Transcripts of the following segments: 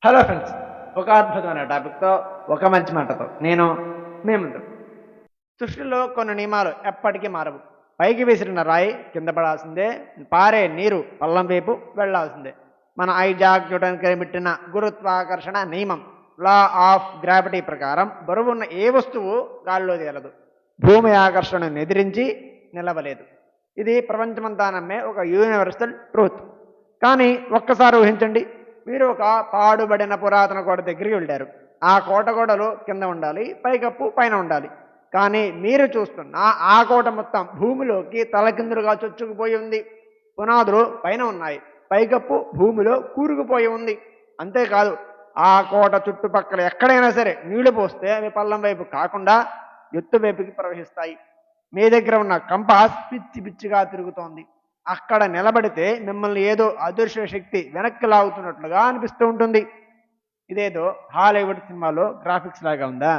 Hello friends, ఒక అద్భుతమైన టాపిక్తో ఒక మంచి మాటతో నేను మీ ముందు. సృష్టిలో కొన్ని నియమాలు ఎప్పటికీ మారవు. పైకి విసిరిన రాయి కింద పడాల్సిందే, పారే నీరు పల్లం వైపు వెళ్లాల్సిందే. మన ఐజాక్ న్యూటన్ కనిపెట్టిన గురుత్వాకర్షణ నియమం, లా ఆఫ్ గ్రావిటీ ప్రకారం బరువున్న ఏ వస్తువు గాల్లో తేలదు, భూమి ఆకర్షణను ఎదిరించి నిలవలేదు. ఇది ప్రపంచమంతా నమ్మే ఒక యూనివర్సల్ ట్రూత్. కానీ ఒక్కసారి ఊహించండి, మీరు ఒక పాడుబడిన పురాతన కోట దగ్గరికి వెళ్ళారు. ఆ కోట గోడలు కింద ఉండాలి, పైకప్పు పైన ఉండాలి. కానీ మీరు చూస్తున్న ఆ కోట మొత్తం భూమిలోకి తలకిందులుగా చొచ్చుకుపోయి ఉంది. పునాదులు పైన ఉన్నాయి, పైకప్పు భూమిలో కూరుకుపోయి ఉంది. అంతేకాదు, ఆ కోట చుట్టుపక్కల ఎక్కడైనా సరే నీళ్లు పోస్తే అవి పల్లం వైపు కాకుండా ఎత్తు వైపుకి ప్రవహిస్తాయి. మీ దగ్గర ఉన్న కంపాస్ పిచ్చి పిచ్చిగా తిరుగుతోంది. అక్కడ నిలబడితే మిమ్మల్ని ఏదో అదృశ్య శక్తి వెనక్కి లాగుతున్నట్లుగా అనిపిస్తూ ఉంటుంది. ఇదేదో హాలీవుడ్ సినిమాలో గ్రాఫిక్స్ లాగా ఉందా?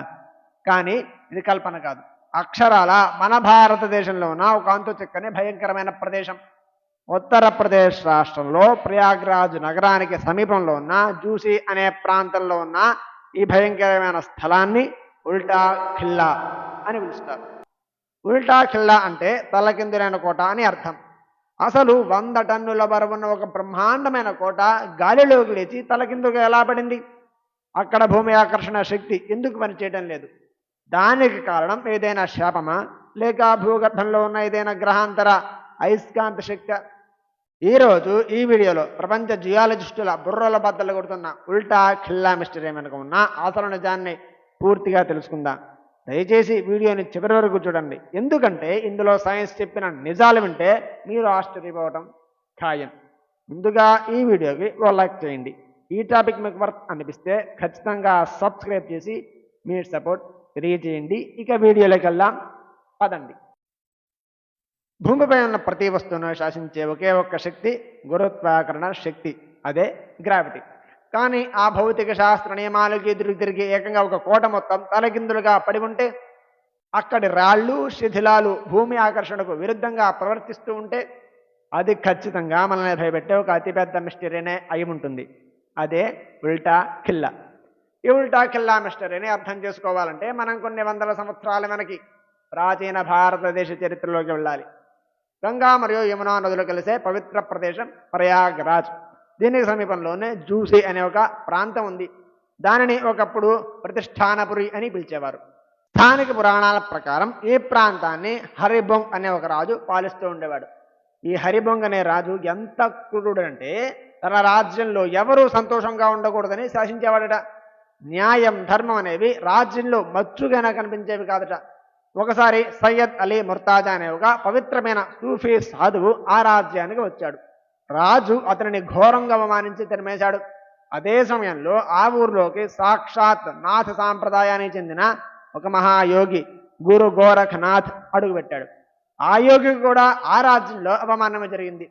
కానీ ఇది కల్పన కాదు. అక్షరాల మన భారతదేశంలో ఉన్న ఒక అంతు చిక్కని భయంకరమైన ప్రదేశం. ఉత్తరప్రదేశ్ రాష్ట్రంలో ప్రయాగ్రాజ్ నగరానికి సమీపంలో ఉన్న జూసి అనే ప్రాంతంలో ఉన్న ఈ భయంకరమైన స్థలాన్ని ఉల్టా ఖిల్లా అని పిలుస్తారు. ఉల్టా ఖిల్లా అంటే తలకిందులైన కోట అని అర్థం. అసలు 100 టన్నుల బరువున్న ఒక బ్రహ్మాండమైన కోట గాలిలోకి లేచి తలకిందుగా ఎలా పడింది? అక్కడ భూమి ఆకర్షణ శక్తి ఎందుకు పనిచేయడం లేదు? దానికి కారణం ఏదైనా శాపమా, లేక భూగర్భంలో ఉన్న ఏదైనా గ్రహాంతర అయస్కాంత శక్తి? ఈరోజు ఈ వీడియోలో ప్రపంచ జియాలజిస్టుల బుర్రల బద్దలు కొడుతున్న ఉల్టా ఖిల్లా మిస్టరీ వెనుక ఉన్న అసలు నిజాన్ని పూర్తిగా తెలుసుకుందాం. దయచేసి వీడియోని చివరి వరకు చూడండి, ఎందుకంటే ఇందులో సైన్స్ చెప్పిన నిజాలు వింటే మీరు ఆశ్చర్యపోవడం ఖాయం. ముందుగా ఈ వీడియోకి ఓ లైక్ చేయండి. ఈ టాపిక్ మీకు వర్త్ అనిపిస్తే ఖచ్చితంగా సబ్స్క్రైబ్ చేసి మీ సపోర్ట్ తెలియజేయండి. ఇక వీడియోలోకి వెళ్దాం, పదండి. భూమిపై ఉన్న ప్రతి వస్తువును శాసించే ఒకే ఒక్క శక్తి గురుత్వాకర్షణ శక్తి, అదే గ్రావిటీ. కానీ ఆ భౌతిక శాస్త్ర నియమాలకి ఎదురు తిరిగి ఏకంగా ఒక కోట మొత్తం తలకిందులుగా పడి ఉంటే, అక్కడి రాళ్ళు శిథిలాలు భూమి ఆకర్షణకు విరుద్ధంగా ప్రవర్తిస్తూ ఉంటే, అది ఖచ్చితంగా మనల్ని భయపెట్టే ఒక అతిపెద్ద మిస్టరీనే అయి ఉంటుంది. అదే ఉల్టా ఖిల్లా. ఈ ఉల్టా ఖిల్లా మిస్టరీని అర్థం చేసుకోవాలంటే మనం కొన్ని వందల సంవత్సరాల వెనక్కి ప్రాచీన భారతదేశ చరిత్రలోకి వెళ్ళాలి. గంగా మరియు యమునా నదులు కలిసే పవిత్ర ప్రదేశం ప్రయాగ్రాజ్. దీనికి సమీపంలోనే జూసి అనే ఒక ప్రాంతం ఉంది. దానిని ఒకప్పుడు ప్రతిష్టానపురి అని పిలిచేవారు. స్థానిక పురాణాల ప్రకారం ఈ ప్రాంతాన్ని హరిబొంగ్ అనే ఒక రాజు పాలిస్తూ ఉండేవాడు. ఈ హరిబొంగ్ అనే రాజు ఎంత క్రూరుడంటే తన రాజ్యంలో ఎవరూ సంతోషంగా ఉండకూడదని శాసించేవాడట. న్యాయం ధర్మం అనేవి రాజ్యంలో మచ్చుగానే కనిపించేవి కాదట. ఒకసారి సయ్యద్ అలీ ముర్తాజా అనే ఒక పవిత్రమైన సూఫీ సాధువు ఆ రాజ్యానికి వచ్చాడు. రాజు అతనిని ఘోరంగా అవమానించి తరిమేశాడు. అదే సమయంలో ఆ ఊర్లోకి సాక్షాత్ నాథ సాంప్రదాయానికి చెందిన ఒక మహాయోగి గురు గోరఖనాథ్ అడుగుపెట్టాడు. ఆ యోగికి కూడా ఆ రాజ్యంలో అవమానం జరిగింది.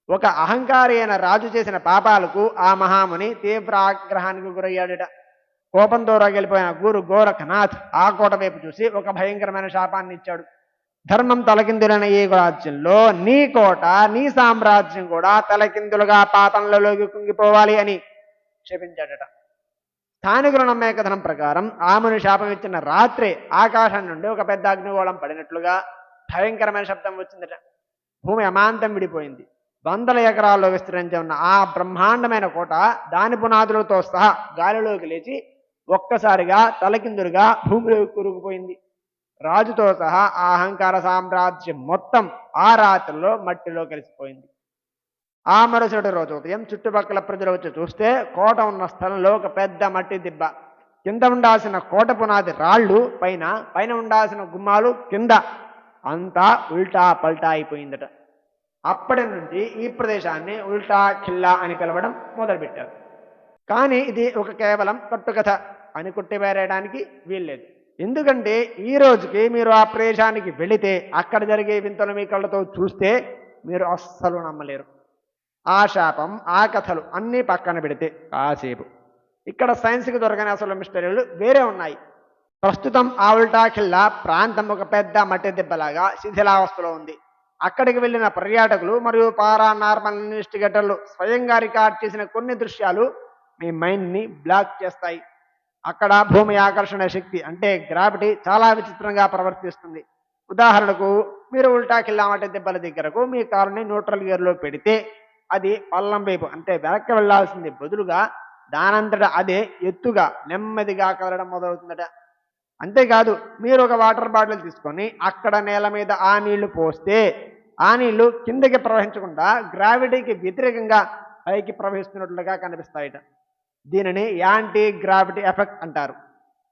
ఒక అహంకారి అయిన రాజు చేసిన పాపాలకు ఆ మహాముని తీవ్ర ఆగ్రహానికి గురయ్యాడట. కోపంతో రగిలిపోయిన గురు గోరఖనాథ్ ఆ కోట వైపు చూసి ఒక భయంకరమైన శాపాన్ని ఇచ్చాడు. ధర్మం తలకిందులైన ఈ రాజ్యంలో నీ కోట, నీ సామ్రాజ్యం కూడా తలకిందులుగా పాతంలోకి కుంగిపోవాలి అని శపించాడట. స్థానికులు నమ్మే కథనం ప్రకారం ఆమెను శాపం ఇచ్చిన రాత్రే ఆకాశం నుండి ఒక పెద్ద అగ్నిగోళం పడినట్లుగా భయంకరమైన శబ్దం వచ్చిందట. భూమి అమాంతం విడిపోయింది. 100 ఎకరాల్లో విస్తరించి ఉన్న ఆ బ్రహ్మాండమైన కోట దాని పునాదులతో సహా గాలిలోకి లేచి ఒక్కసారిగా తలకిందులుగా భూమిలోకి కూరుకుపోయింది. రాజుతో సహా ఆ అహంకార సామ్రాజ్యం మొత్తం ఆ రాత్రిలో మట్టిలో కలిసిపోయింది. ఆ మరుసటి రోజు ఉదయం చుట్టుపక్కల ప్రజలు వచ్చి చూస్తే కోట ఉన్న స్థలంలో ఒక పెద్ద మట్టి దిబ్బ. కింద ఉండాల్సిన కోట పునాది రాళ్ళు పైన, పైన ఉండాల్సిన గుమ్మాలు కింద, అంతా ఉల్టా పల్టా అయిపోయిందట. అప్పటి నుంచి ఈ ప్రదేశాన్ని ఉల్టా ఖిల్లా అని పిలవడం మొదలుపెట్టారు. కానీ ఇది ఒక కేవలం కట్టుకథ అని కొట్టివేయడానికి వీల్లేదు. ఎందుకంటే ఈ రోజుకి మీరు ఆ ప్రదేశానికి వెళితే అక్కడ జరిగే వింతలు మీ కళ్ళతో చూస్తే మీరు అస్సలు నమ్మలేరు. ఆ శాపం, ఆ కథలు అన్నీ పక్కన పెడితే కాసేపు ఇక్కడ సైన్స్కి దొరకని అసలు మిస్టరీలు వేరే ఉన్నాయి. ప్రస్తుతం ఆ ఉల్టా ఖిల్లా ప్రాంతం ఒక పెద్ద మట్టి దెబ్బలాగా శిథిలావస్థలో ఉంది. అక్కడికి వెళ్ళిన పర్యాటకులు మరియు పారానార్మల్ ఇన్వెస్టిగేటర్లు స్వయంగా రికార్డ్ చేసిన కొన్ని దృశ్యాలు మీ మైండ్ని బ్లాక్ చేస్తాయి. అక్కడ భూమి ఆకర్షణ శక్తి అంటే గ్రావిటీ చాలా విచిత్రంగా ప్రవర్తిస్తుంది. ఉదాహరణకు మీరు ఉల్టా కిల్లామట దెబ్బల దగ్గరకు మీ కారుని న్యూట్రల్ గేర్లో పెడితే అది పల్లం వైపు అంటే వెనక్కి వెళ్లాల్సింది బదులుగా దానంతట అదే ఎత్తుగా నెమ్మదిగా కదలడం మొదలవుతుందట. అంతేకాదు మీరు ఒక వాటర్ బాటిల్ తీసుకొని అక్కడ నేల మీద ఆ నీళ్లు పోస్తే ఆ నీళ్లు కిందకి ప్రవహించకుండా గ్రావిటీకి వ్యతిరేకంగా పైకి ప్రవహిస్తున్నట్లుగా కనిపిస్తాయట. దీనిని యాంటీ గ్రావిటీ ఎఫెక్ట్ అంటారు.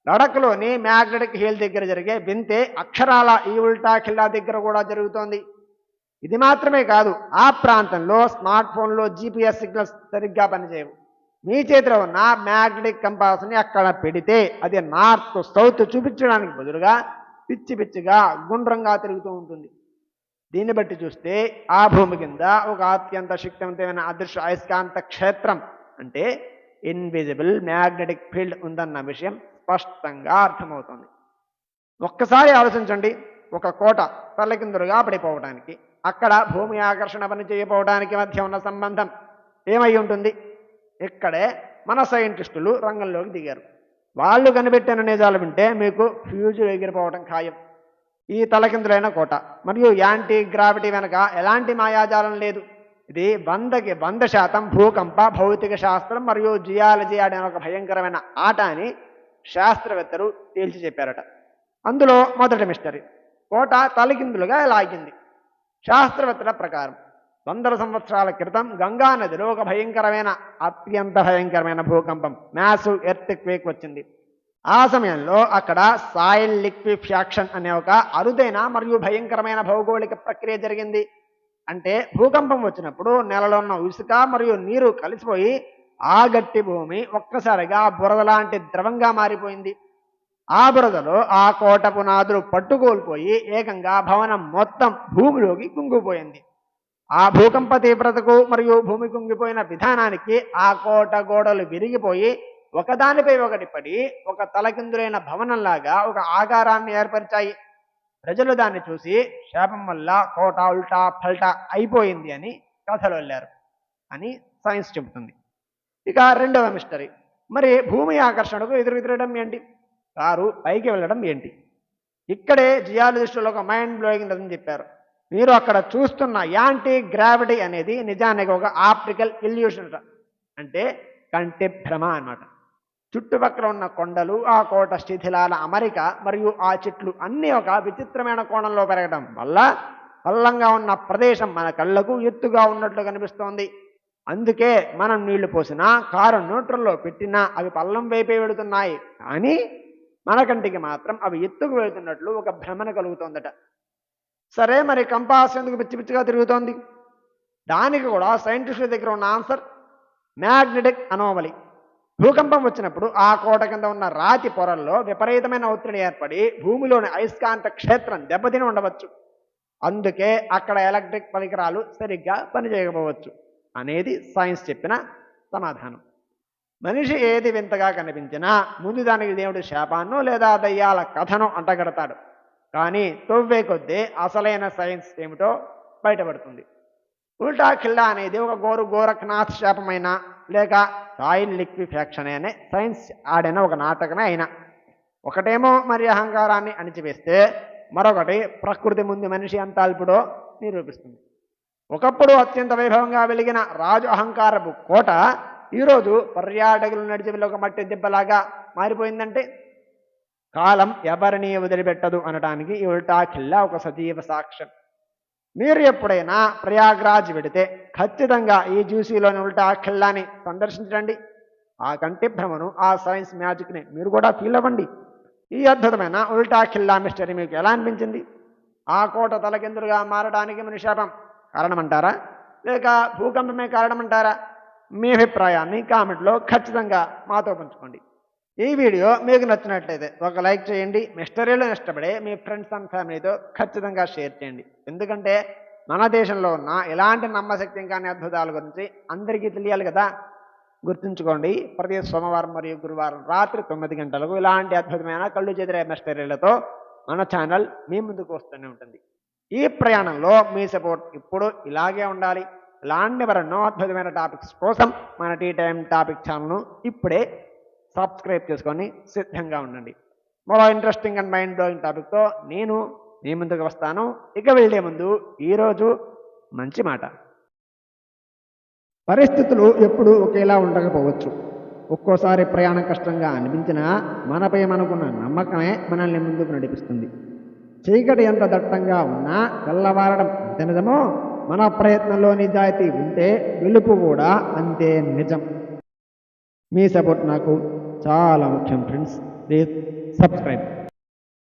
లడఖ్లోని మ్యాగ్నెటిక్ హీల్ దగ్గర జరిగే వింతే అక్షరాల ఈ ఉల్టా ఖిల్లా దగ్గర కూడా జరుగుతోంది. ఇది మాత్రమే కాదు, ఆ ప్రాంతంలో స్మార్ట్ ఫోన్లో జీపీఎస్ సిగ్నల్స్ సరిగ్గా పనిచేయవు. మీ చేతిలో ఉన్న మ్యాగ్నెటిక్ కంపాస్ని అక్కడ పెడితే అది నార్త్ సౌత్ చూపించడానికి బదులుగా పిచ్చి పిచ్చిగా గుండ్రంగా తిరుగుతూ ఉంటుంది. దీన్ని బట్టి చూస్తే ఆ భూమి కింద ఒక అత్యంత శక్తివంతమైన అదృశ్య అయస్కాంత క్షేత్రం అంటే ఇన్విజిబుల్ మ్యాగ్నెటిక్ ఫీల్డ్ ఉందన్న విషయం స్పష్టంగా అర్థమవుతుంది. ఒక్కసారి ఆలోచించండి, ఒక కోట తలకిందులుగా పడిపోవడానికి అక్కడ భూమి ఆకర్షణ పని చేయకపోవడానికి మధ్య ఉన్న సంబంధం ఏమై ఉంటుంది? ఇక్కడే మన సైంటిస్టులు రంగంలోకి దిగారు. వాళ్ళు కనిపెట్టిన నిజాలు వింటే మీకు ఫ్యూజులు ఎగిరిపోవడం ఖాయం. ఈ తలకిందులైన కోట మరియు యాంటీ గ్రావిటీ వెనక ఎలాంటి మాయాజాలం లేదు. ఇది 100కి 100% భూకంప భౌతిక శాస్త్రం మరియు జియాలజీ అనే ఒక భయంకరమైన ఆట అని శాస్త్రవేత్తలు తేల్చి చెప్పారట. అందులో మొదటి మిస్టరీ, కోట తలకిందులుగా ఎలా ఆగింది? శాస్త్రవేత్తల ప్రకారం 100 సంవత్సరాల క్రితం గంగా నదిలో ఒక అత్యంత భయంకరమైన భూకంపం మ్యాసివ్ ఎర్త్ క్వేక్ వచ్చింది. ఆ సమయంలో అక్కడ సాయిల్ లిక్విఫాక్షన్ అనే ఒక అరుదైన మరియు భయంకరమైన భౌగోళిక ప్రక్రియ జరిగింది. అంటే భూకంపం వచ్చినప్పుడు నేలలో ఉన్న ఇసుక మరియు నీరు కలిసిపోయి ఆ గట్టి భూమి ఒక్కసారిగా బురద లాంటి ద్రవంగా మారిపోయింది. ఆ బురదలో ఆ కోట పునాదులు పట్టుకోల్పోయి ఏకంగా భవనం మొత్తం భూమిలోకి కుంగిపోయింది. ఆ భూకంప తీవ్రతకు మరియు భూమి కుంగిపోయిన విధానానికి ఆ కోట గోడలు విరిగిపోయి ఒకదానిపై ఒకటి పడి ఒక తలకిందులైన భవనంలాగా ఒక ఆకారాన్ని ఏర్పరిచాయి. ప్రజలు దాన్ని చూసి శాపం వల్ల కోట ఉల్టా ఫల్టా అయిపోయింది అని కథలు వెళ్ళారు అని సైన్స్ చెబుతుంది. ఇక రెండవ మిస్టరీ, మరి భూమి ఆకర్షణకు ఎదురుతిరగడం ఏంటి? కారు పైకి వెళ్ళడం ఏంటి? ఇక్కడే జియాలజిస్టులు ఒక మైండ్ బ్లోయింగ్ అని చెప్పారు. మీరు అక్కడ చూస్తున్న యాంటీ గ్రావిటీ అనేది నిజానికి ఒక ఆప్టికల్ ఇల్యూషన్, అంటే కంటి భ్రమ అన్నమాట. చుట్టుపక్కల ఉన్న కొండలు, ఆ కోట శిథిలాల అమరిక మరియు ఆ చెట్లు అన్నీ ఒక విచిత్రమైన కోణంలో పెరగడం వల్ల పల్లంగా ఉన్న ప్రదేశం మన కళ్ళకు ఎత్తుగా ఉన్నట్లు కనిపిస్తోంది. అందుకే మనం నీళ్లు పోసినా కారు న్యూట్రల్లో పెట్టినా అవి పల్లం వైపే వెళుతున్నాయి, కానీ మన కంటికి మాత్రం అవి ఎత్తుకు వెళుతున్నట్లు ఒక భ్రమణ కలుగుతోందట. సరే, మరి కంపాస్ ఎందుకు పిచ్చి పిచ్చిగా తిరుగుతోంది? దానికి కూడా సైంటిస్టుల దగ్గర ఉన్న ఆన్సర్ మ్యాగ్నెటిక్ అనోమలీ. భూకంపం వచ్చినప్పుడు ఆ కోట కింద ఉన్న రాతి పొరల్లో విపరీతమైన ఒత్తిడి ఏర్పడి భూమిలోని అయస్కాంత క్షేత్రం దెబ్బతిని ఉండవచ్చు. అందుకే అక్కడ ఎలక్ట్రిక్ పరికరాలు సరిగ్గా పనిచేయకపోవచ్చు అనేది సైన్స్ చెప్పిన సమాధానం. మనిషి ఏది వింతగా కనిపించినా ముందు దానికి దేవుడి శాపాన్నో లేదా దయ్యాల కథనో అంటగడతాడు. కానీ తొవ్వే కొద్దీ అసలైన సైన్స్ ఏమిటో బయటపడుతుంది. ఉల్టా ఖిల్లా అనేది ఒక గోరఖ్నాథ్ శాపమైన లేక సాయిల్ లిక్విఫాక్షన్ అనే సైన్స్ ఆడిన ఒక నాటకమే అయినా, ఒకటేమో మరి అహంకారాన్ని అణిచివేస్తే మరొకటి ప్రకృతి ముందు మనిషి ఎంత అల్పుడో నిరూపిస్తుంది. ఒకప్పుడు అత్యంత వైభవంగా వెలిగిన రాజు అహంకారపు కోట ఈరోజు పర్యాటకులు నడిచి వెళ్ళి ఒక మట్టి దెబ్బలాగా మారిపోయిందంటే కాలం ఎవరిని వదిలిపెట్టదు అనడానికి ఈ ఉల్టా ఖిల్లా ఒక సజీవ సాక్ష్యం. మీరు ఎప్పుడైనా ప్రయాగ్రాజ్ వెడితే ఖచ్చితంగా ఈ జ్యూసీలోని ఉల్టా ఖిల్లాని సందర్శించండి. ఆ కంటి భ్రమను, ఆ సైన్స్ మ్యాజిక్ని మీరు కూడా ఫీల్ అవ్వండి. ఈ అద్భుతమైన ఉల్టా ఖిల్లా మిస్టరీ మీకు ఎలా అనిపించింది? ఆ కోట తలకిందులుగా మారడానికి మన శాపం కారణమంటారా, లేక భూకంపమే కారణమంటారా? మీ అభిప్రాయాన్ని కామెంట్లో ఖచ్చితంగా మాతో పంచుకోండి. ఈ వీడియో మీకు నచ్చినట్లయితే ఒక లైక్ చేయండి. మిస్టరీలో ఇష్టపడే మీ ఫ్రెండ్స్ అండ్ ఫ్యామిలీతో ఖచ్చితంగా షేర్ చేయండి. ఎందుకంటే మన దేశంలో ఉన్న ఎలాంటి నమ్మశక్యం కాని అద్భుతాల గురించి అందరికీ తెలియాలి కదా. గుర్తుంచుకోండి, ప్రతి సోమవారం మరియు గురువారం రాత్రి 9 గంటలకు ఇలాంటి అద్భుతమైన కళ్ళు చెదిరే మిస్టరీలతో మన ఛానల్ మీ ముందుకు వస్తూనే ఉంటుంది. ఈ ప్రయాణంలో మీ సపోర్ట్ ఇప్పుడు ఇలాగే ఉండాలి. ఇలాంటి మరెన్నో అద్భుతమైన టాపిక్స్ కోసం మన టీ టైమ్ టాపిక్ ఛానల్ను ఇప్పుడే సబ్స్క్రైబ్ చేసుకొని సిద్ధంగా ఉండండి. మరో ఇంట్రెస్టింగ్ అండ్ మైండ్ బ్లోయింగ్ టాపిక్తో నేను మీ ముందుకు వస్తాను. ఇక వెళ్ళే ముందు ఈరోజు మంచి మాట. పరిస్థితులు ఎప్పుడూ ఒకేలా ఉండకపోవచ్చు. ఒక్కోసారి ప్రయాణం కష్టంగా అనిపించినా మనపై మనకున్న నమ్మకమే మనల్ని ముందుకు నడిపిస్తుంది. చీకటి ఎంత దట్టంగా ఉన్నా తెల్లవారడం ఎంత నిజమో మన ప్రయత్నంలో నిజాయితీ ఉంటే గెలుపు కూడా అంతే నిజం. మీ సపోర్ట్ నాకు చాలా ముఖ్యం ఫ్రెండ్స్. Please subscribe.